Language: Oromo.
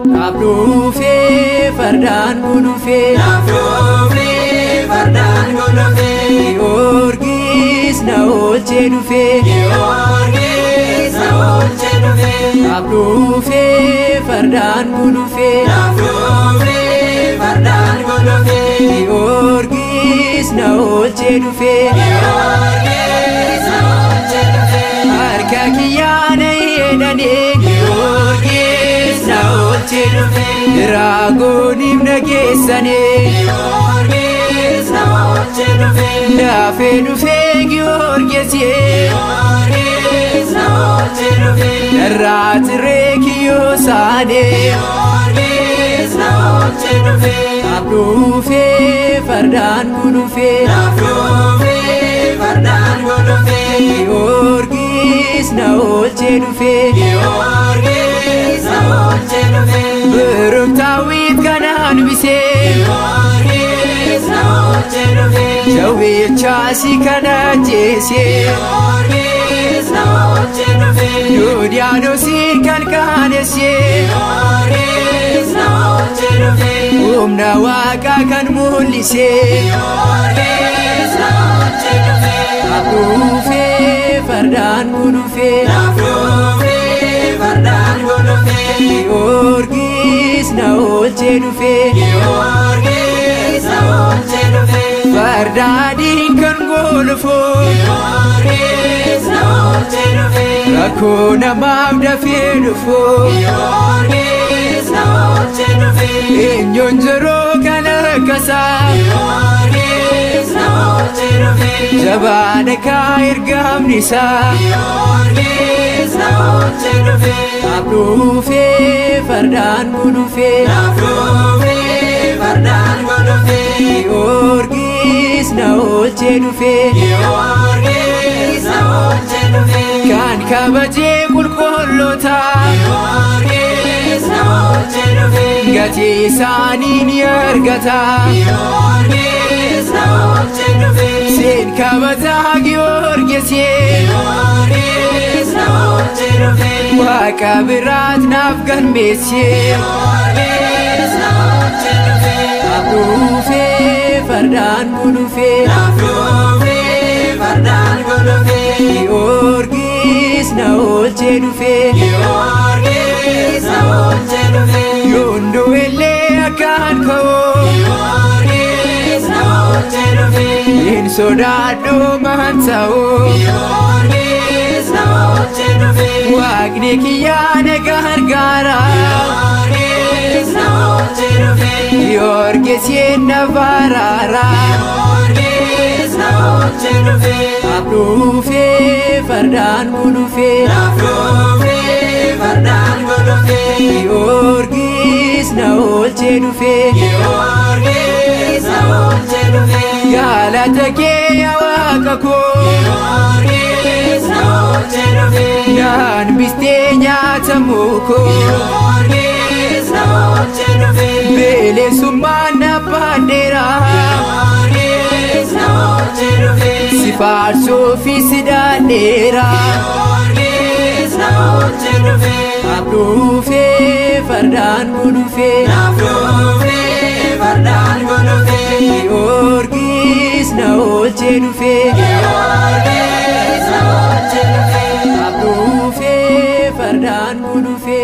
Nafrufe fardan gunufe Georgis na olche dufe Nafrufe fardan gunufe Georgis na olche dufe Harka kiyana yedane Georgis na olche dufe Dragonim nagesane Georgis na olche dufe Dafe dufe Georgis Georgis na olche dufe Rat rekiyo sane Georgis na olche dufe Nafrufe fardan gunufe Georgis na olche dufe Berumtawit kanan bise Georgis na olche dufe Jawir chasi kana jese Georgis na olche dufe Yudiano sin kan kanese Georgis na olche dufe Umna waka kan mulise Georgis na olche dufe Nafrufe fardan gunufe Georgis na olche dufe Fardadin kan golfo Georgis na olche dufe Rakko namaf dafe dufo Georgis na olche dufe Enyon zero kana kasa Georgis na olche dufe Jabana ka irgam nisa Georgis na olche dufe Nafrufe fardan gunufe Georgis na olche dufe Kan kabaje qulqullota Georgis na olche dufe Gati isanin yargata Georgis na olche dufe Sin kabata Georgis Georgis na olche dufe Waka birat nafgan mesye Georgis na olche dufe Nafrufe fardan gunufe Georgis na olche dufe Yondo ele akan ko Georgis na olche dufe In sodado mahansao Georgis na olche dufe Wagni kiyane gargara Georgis na olche dufe Georgis yenna varara Georgis na olche dufe Nafrufe fardan gunufe Georgis na olche dufe Galata ke awakako Georgis na olche dufe Nan biste nyatamuko Georgis na olche dufe Bele sumana pandera Georgis na olche dufe Sifar sofi sidanera Georgis na olche dufe Nafrufe fardan gunufe Georgis na olche dufe Nafrufe fardan gunufe